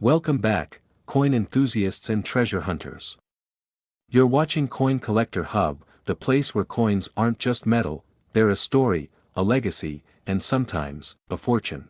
Welcome back, coin enthusiasts and treasure hunters. You're watching Coin Collector Hub, the place where coins aren't just metal, they're a story, a legacy, and sometimes, a fortune.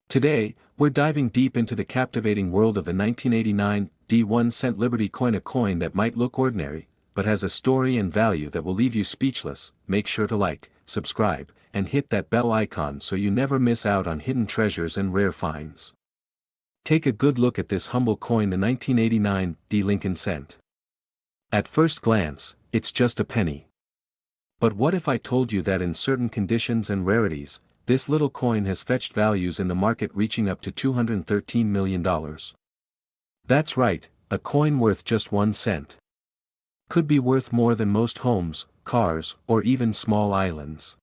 Today, we're diving deep into the captivating world of the 1989 D1 Liberty coin, a coin that might look ordinary, but has a story and value that will leave you speechless. Make sure to like, subscribe, and hit that bell icon so you never miss out on hidden treasures and rare finds. Take a good look at this humble coin, the 1989 D Lincoln cent. At first glance, it's just a penny. But what if I told you that in certain conditions and rarities, this little coin has fetched values in the market reaching up to $213 million? That's right, a coin worth just 1 cent. Could be worth more than most homes, cars, or even small islands.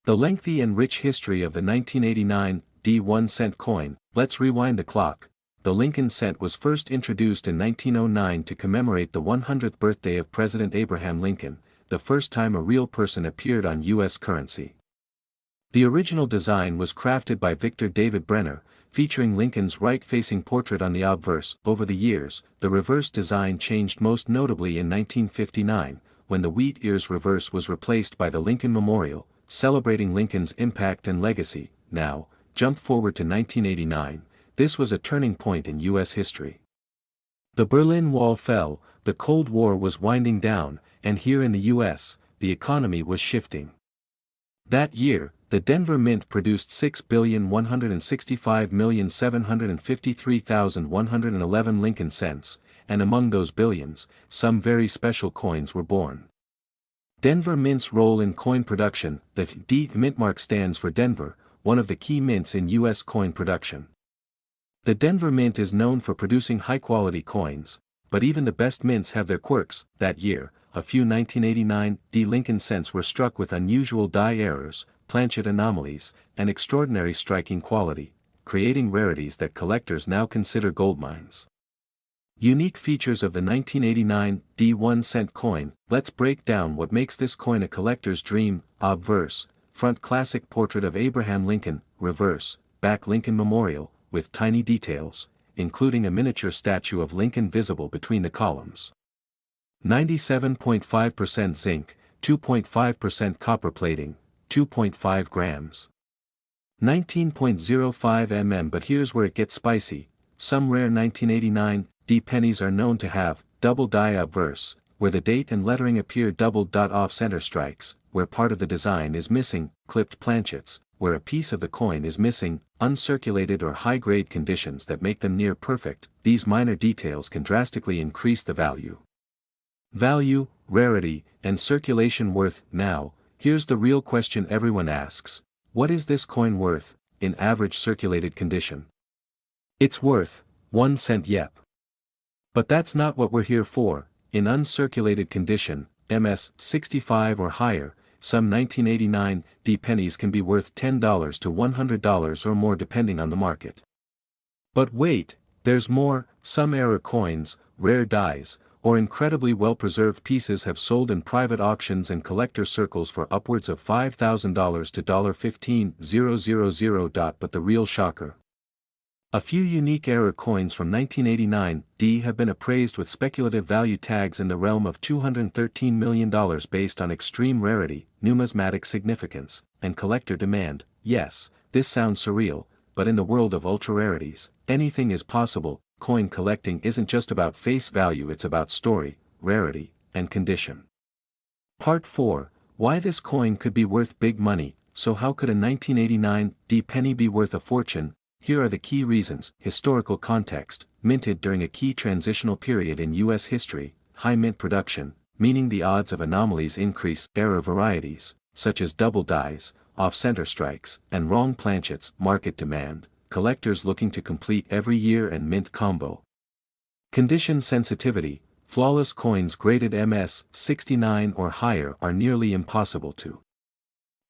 The lengthy and rich history of the 1989 D1 cent coin. Let's rewind the clock. The Lincoln cent was first introduced in 1909 to commemorate the 100th birthday of President Abraham Lincoln, the first time a real person appeared on U.S. currency. The original design was crafted by Victor David Brenner, featuring Lincoln's right-facing portrait on the obverse. Over the years, the reverse design changed, most notably in 1959, when the wheat ears reverse was replaced by the Lincoln Memorial, celebrating Lincoln's impact and legacy. Now, jump forward to 1989, this was a turning point in U.S. history. The Berlin Wall fell, the Cold War was winding down, and here in the U.S., the economy was shifting. That year, the Denver Mint produced 6,165,753,111 Lincoln cents, and among those billions, some very special coins were born. Denver Mint's role in coin production. The D mint mark stands for Denver, one of the key mints in U.S. coin production. The Denver Mint is known for producing high-quality coins, but even the best mints have their quirks. That year, a few 1989 D Lincoln cents were struck with unusual die errors, planchet anomalies, and extraordinary striking quality, creating rarities that collectors now consider goldmines. Unique features of the 1989 D1 cent coin. Let's break down what makes this coin a collector's dream. Obverse, front classic portrait of Abraham Lincoln, reverse, back Lincoln Memorial, with tiny details, including a miniature statue of Lincoln visible between the columns. 97.5% zinc, 2.5% copper plating, 2.5 grams. 19.05 mm. But here's where it gets spicy. Some rare 1989 D pennies are known to have double die obverse, where the date and lettering appear doubled. Off-center strikes, where part of the design is missing, clipped planchets, where a piece of the coin is missing, uncirculated or high-grade conditions that make them near perfect. These minor details can drastically increase the value. Value, rarity, and circulation worth. Now, here's the real question everyone asks. What is this coin worth, in average circulated condition? It's worth 1 cent. Yep. But that's not what we're here for. In uncirculated condition, MS 65 or higher, some 1989 D pennies can be worth $10 to $100 or more depending on the market. But wait, there's more. Some error coins, rare dies, or incredibly well-preserved pieces have sold in private auctions and collector circles for upwards of $5,000 to $15,000. But the real shocker. A few unique error coins from 1989 D have been appraised with speculative value tags in the realm of $213 million based on extreme rarity, numismatic significance, and collector demand. Yes, this sounds surreal, but in the world of ultra-rarities, anything is possible. Coin collecting isn't just about face value, it's about story, rarity, and condition. Part 4. Why this coin could be worth big money. So how could a 1989 D penny be worth a fortune? Here are the key reasons. Historical context, minted during a key transitional period in U.S. history, high mint production, meaning the odds of anomalies increase. Error varieties, such as double dies, off-center strikes, and wrong planchets. Market demand, collectors looking to complete every year and mint combo. Condition sensitivity, flawless coins graded MS 69 or higher are nearly impossible to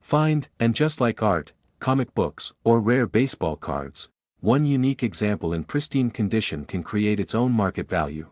find, and just like art, comic books, or rare baseball cards, one unique example in pristine condition can create its own market value.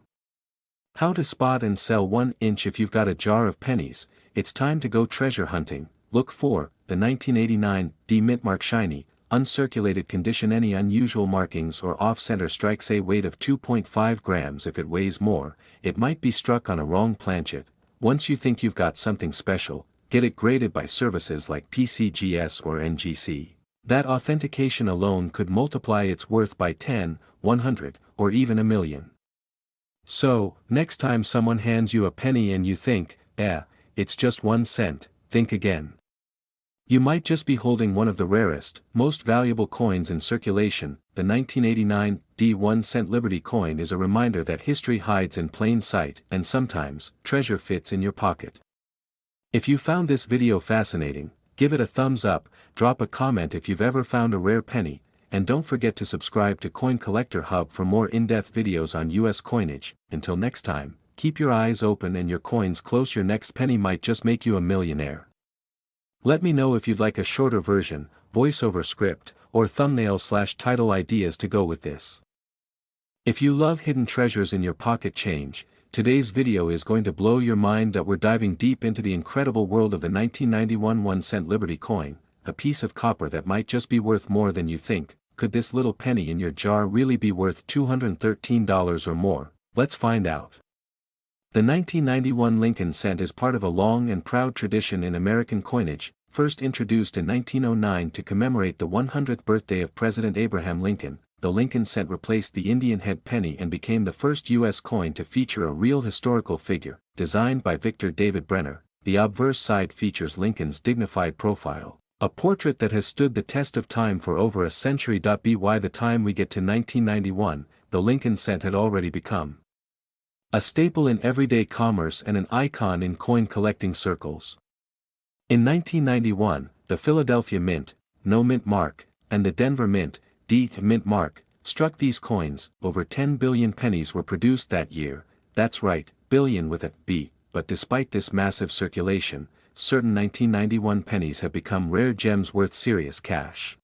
How to spot and sell 1 inch. If you've got a jar of pennies, it's time to go treasure hunting. Look for the 1989 D mint mark shiny, uncirculated condition. Any unusual markings or off-center strike, say weight of 2.5 grams. If it weighs more, it might be struck on a wrong planchet. Once you think you've got something special, get it graded by services like PCGS or NGC. That authentication alone could multiply its worth by 10, 100, or even a million. So, next time someone hands you a penny and you think, it's just 1 cent, think again. You might just be holding one of the rarest, most valuable coins in circulation. The 1989 1 cent Liberty coin is a reminder that history hides in plain sight, and sometimes, treasure fits in your pocket. If you found this video fascinating, give it a thumbs up, drop a comment if you've ever found a rare penny, and don't forget to subscribe to Coin Collector Hub for more in-depth videos on US coinage. Until next time, keep your eyes open and your coins close. Your next penny might just make you a millionaire. Let me know if you'd like a shorter version, voiceover script, or thumbnail/title ideas to go with this. If you love hidden treasures in your pocket change, today's video is going to blow your mind. That we're diving deep into the incredible world of the 1991 1 cent Liberty coin, a piece of copper that might just be worth more than you think. Could this little penny in your jar really be worth $213 or more? Let's find out. The 1991 Lincoln cent is part of a long and proud tradition in American coinage, first introduced in 1909 to commemorate the 100th birthday of President Abraham Lincoln. The Lincoln cent replaced the Indian head penny and became the first U.S. coin to feature a real historical figure. Designed by Victor David Brenner, the obverse side features Lincoln's dignified profile, a portrait that has stood the test of time for over a century. By the time we get to 1991, the Lincoln cent had already become a staple in everyday commerce and an icon in coin collecting circles. In 1991, the Philadelphia Mint, no mint mark, and the Denver Mint, mint mark, struck these coins. Over 10 billion pennies were produced that year. That's right, billion with a B. But despite this massive circulation, certain 1991 pennies have become rare gems worth serious cash.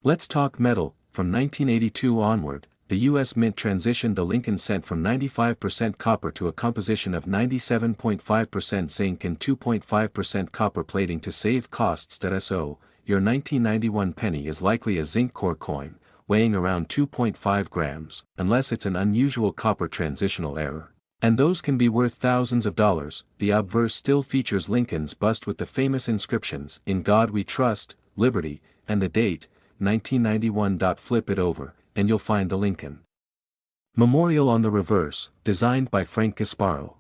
Let's talk metal. From 1982 onward, the U.S. Mint transitioned the Lincoln cent from 95% copper to a composition of 97.5% zinc and 2.5% copper plating to save costs. So, your 1991 penny is likely a zinc core coin, weighing around 2.5 grams, unless it's an unusual copper transitional error. And those can be worth thousands of dollars. The obverse still features Lincoln's bust with the famous inscriptions, "In God We Trust," "Liberty," and the date, 1991. Flip it over, and you'll find the Lincoln Memorial on the reverse, designed by Frank Gasparo.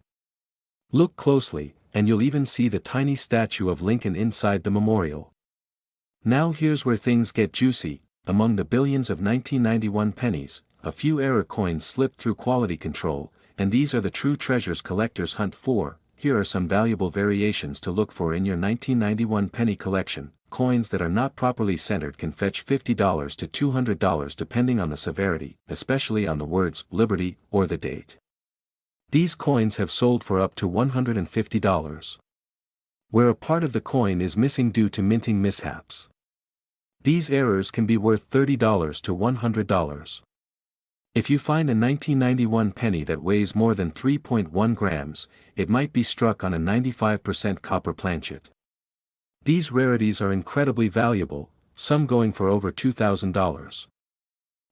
Look closely, and you'll even see the tiny statue of Lincoln inside the memorial. Now here's where things get juicy. Among the billions of 1991 pennies, a few error coins slipped through quality control, and these are the true treasures collectors hunt for. Here are some valuable variations to look for in your 1991 penny collection. Coins that are not properly centered can fetch $50 to $200 depending on the severity, especially on the words "Liberty" or the date. These coins have sold for up to $150. Where a part of the coin is missing due to minting mishaps. These errors can be worth $30 to $100. If you find a 1991 penny that weighs more than 3.1 grams, it might be struck on a 95% copper planchet. These rarities are incredibly valuable, some going for over $2,000.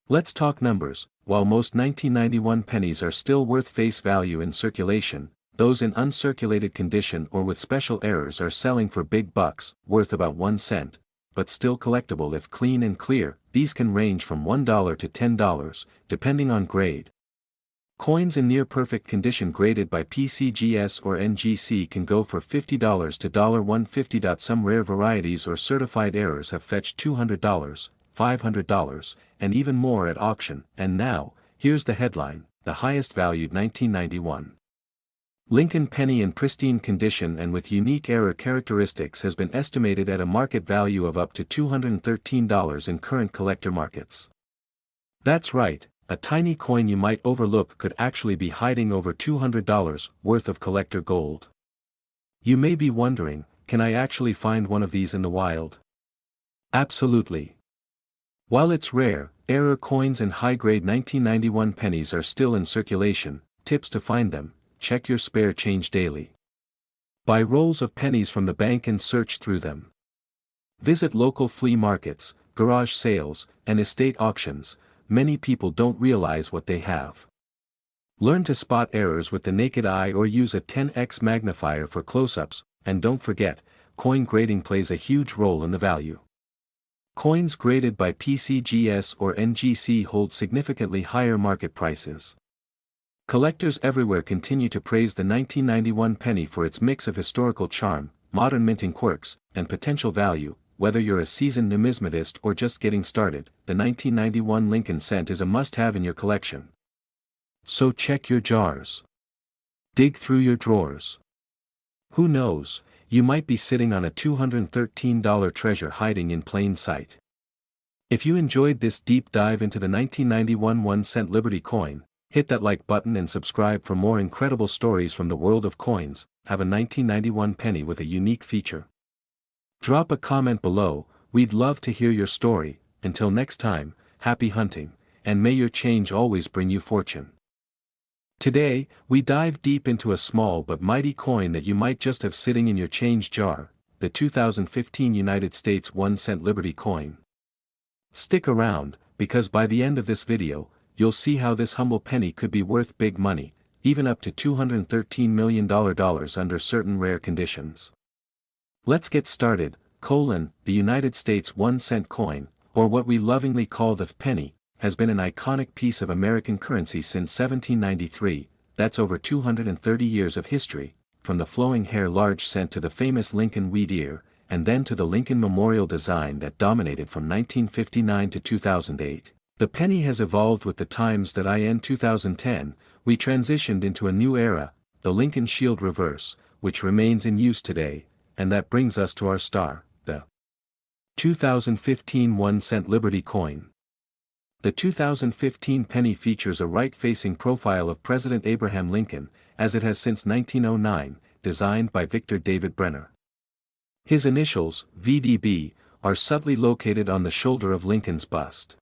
Let's talk numbers. While most 1991 pennies are still worth face value in circulation, those in uncirculated condition or with special errors are selling for big bucks, worth about 1 cent, but still collectible if clean and clear. These can range from $1 to $10, depending on grade. Coins in near-perfect condition graded by PCGS or NGC can go for $50 to $150. Some rare varieties or certified errors have fetched $200, $500, and even more at auction. And now, here's the headline: the highest valued 1991 Lincoln penny in pristine condition and with unique error characteristics has been estimated at a market value of up to $213 in current collector markets. That's right. A tiny coin you might overlook could actually be hiding over $200 worth of collector gold. You may be wondering, can I actually find one of these in the wild? Absolutely. While it's rare, error coins and high-grade 1991 pennies are still in circulation. Tips to find them: check your spare change daily. Buy rolls of pennies from the bank and search through them. Visit local flea markets, garage sales, and estate auctions, many people don't realize what they have. Learn to spot errors with the naked eye or use a 10x magnifier for close-ups, and don't forget, coin grading plays a huge role in the value. Coins graded by PCGS or NGC hold significantly higher market prices. Collectors everywhere continue to praise the 1991 penny for its mix of historical charm, modern minting quirks, and potential value. Whether you're a seasoned numismatist or just getting started, the 1991 Lincoln cent is a must-have in your collection. So check your jars. Dig through your drawers. Who knows, you might be sitting on a $213 treasure hiding in plain sight. If you enjoyed this deep dive into the 1991 1-cent Liberty coin, hit that like button and subscribe for more incredible stories from the world of coins. Have a 1991 penny with a unique feature. Drop a comment below, we'd love to hear your story. Until next time, happy hunting, and may your change always bring you fortune. Today, we dive deep into a small but mighty coin that you might just have sitting in your change jar, the 2015 United States 1-cent Liberty coin. Stick around, because by the end of this video, you'll see how this humble penny could be worth big money, even up to $213 million under certain rare conditions. Let's get started. The United States 1-cent coin, or what we lovingly call the penny, has been an iconic piece of American currency since 1793, that's over 230 years of history, from the flowing hair large cent to the famous Lincoln wheat ear, and then to the Lincoln Memorial design that dominated from 1959 to 2008. The penny has evolved with the times that in 2010, we transitioned into a new era, the Lincoln Shield reverse, which remains in use today, and that brings us to our star, the 2015 1-cent Liberty coin. The 2015 penny features a right-facing profile of President Abraham Lincoln, as it has since 1909, designed by Victor David Brenner. His initials, VDB, are subtly located on the shoulder of Lincoln's bust.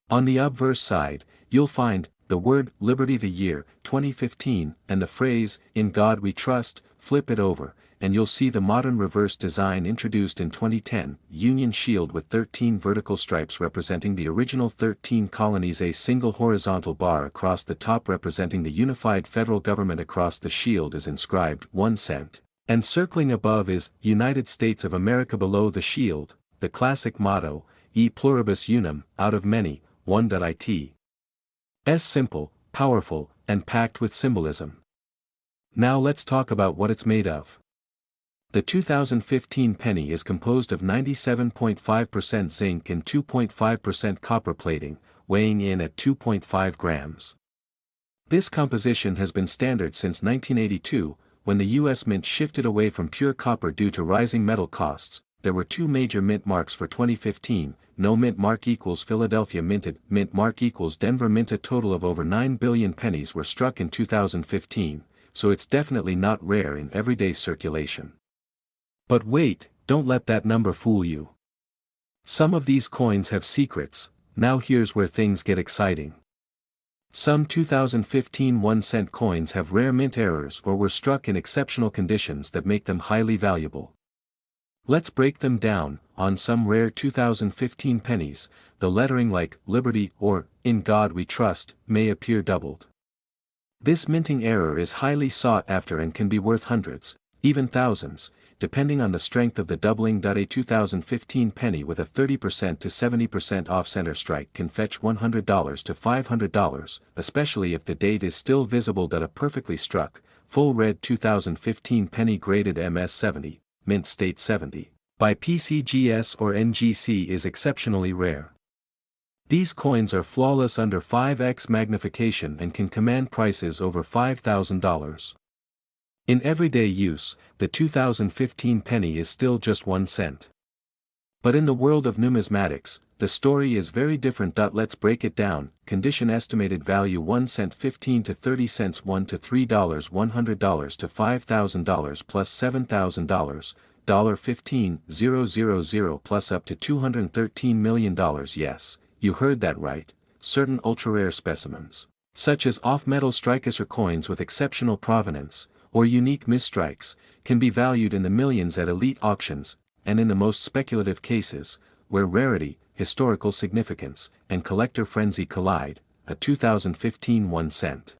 On the obverse side, you'll find the word Liberty the year 2015 and the phrase In God We Trust. Flip it over, and you'll see the modern reverse design introduced in 2010, Union Shield with 13 vertical stripes representing the original 13 colonies, a single horizontal bar across the top representing the unified federal government. Across the shield is inscribed 1 cent, and circling above is United States of America. Below the shield, the classic motto, E pluribus unum, out of many, one. It is simple, powerful, and packed with symbolism. Now let's talk about what it's made of. The 2015 penny is composed of 97.5% zinc and 2.5% copper plating, weighing in at 2.5 grams. This composition has been standard since 1982, when the U.S. Mint shifted away from pure copper due to rising metal costs. There were two major mint marks for 2015, no mint mark equals Philadelphia minted, mint mark equals Denver mint. A total of over 9 billion pennies were struck in 2015, so it's definitely not rare in everyday circulation. But wait, don't let that number fool you. Some of these coins have secrets. Now here's where things get exciting. Some 2015 1-cent coins have rare mint errors or were struck in exceptional conditions that make them highly valuable. Let's break them down. On some rare 2015 pennies, the lettering like Liberty or In God We Trust may appear doubled. This minting error is highly sought after and can be worth hundreds, even thousands, depending on the strength of the doubling. A 2015 penny with a 30% to 70% off center strike can fetch $100 to $500, especially if the date is still visible. A perfectly struck, full red 2015 penny graded MS70, mint state 70, by PCGS or NGC is exceptionally rare. These coins are flawless under 5x magnification and can command prices over $5,000. In everyday use, the 2015 penny is still just 1 cent. But in the world of numismatics, the story is very different. Let's break it down. Condition: estimated value 1 cent, 15 to 30 cents, $1 to $3, $100 to $5,000 plus $7,000, $15,000 plus up to $213 million. Yes, you heard that right. Certain ultra-rare specimens, such as off-metal strikesser coins with exceptional provenance, or unique misstrikes, can be valued in the millions at elite auctions, and in the most speculative cases, where rarity, historical significance, and collector frenzy collide, a 2015 1 cent.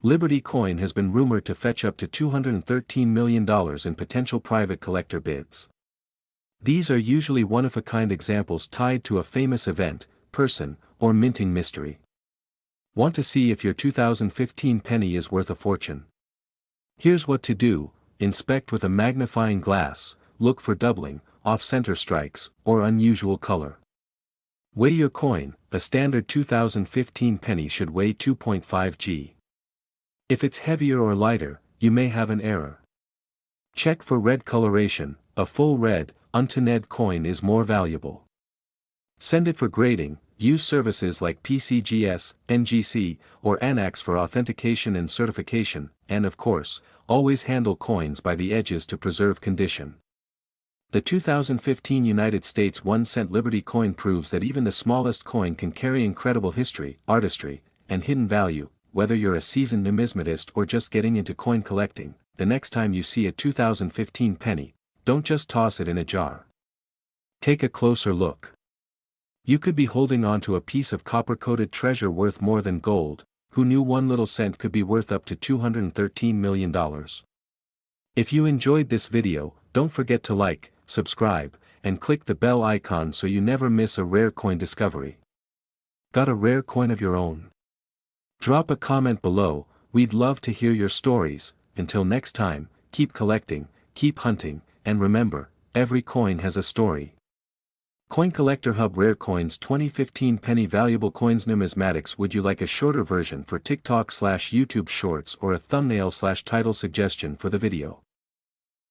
Liberty coin has been rumored to fetch up to $213 million in potential private collector bids. These are usually one-of-a-kind examples tied to a famous event, person, or minting mystery. Want to see if your 2015 penny is worth a fortune? Here's what to do: inspect with a magnifying glass, look for doubling, off-center strikes, or unusual color. Weigh your coin. A standard 2015 penny should weigh 2.5 g. If it's heavier or lighter, you may have an error. Check for red coloration. A full red, untoned coin is more valuable. Send it for grading. Use services like PCGS, NGC, or ANAX for authentication and certification, and of course, always handle coins by the edges to preserve condition. The 2015 United States 1 cent Liberty coin proves that even the smallest coin can carry incredible history, artistry, and hidden value. Whether you're a seasoned numismatist or just getting into coin collecting, the next time you see a 2015 penny, don't just toss it in a jar. Take a closer look. You could be holding on to a piece of copper-coated treasure worth more than gold. Who knew 1 little cent could be worth up to $213 million? If you enjoyed this video, don't forget to like, subscribe, and click the bell icon so you never miss a rare coin discovery. Got a rare coin of your own? Drop a comment below. We'd love to hear your stories. Until next time, keep collecting, keep hunting, and remember, every coin has a story. Coin Collector Hub Rare Coins 2015 Penny Valuable Coins Numismatics. Would you like a shorter version for TikTok/YouTube Shorts or a thumbnail/title suggestion for the video?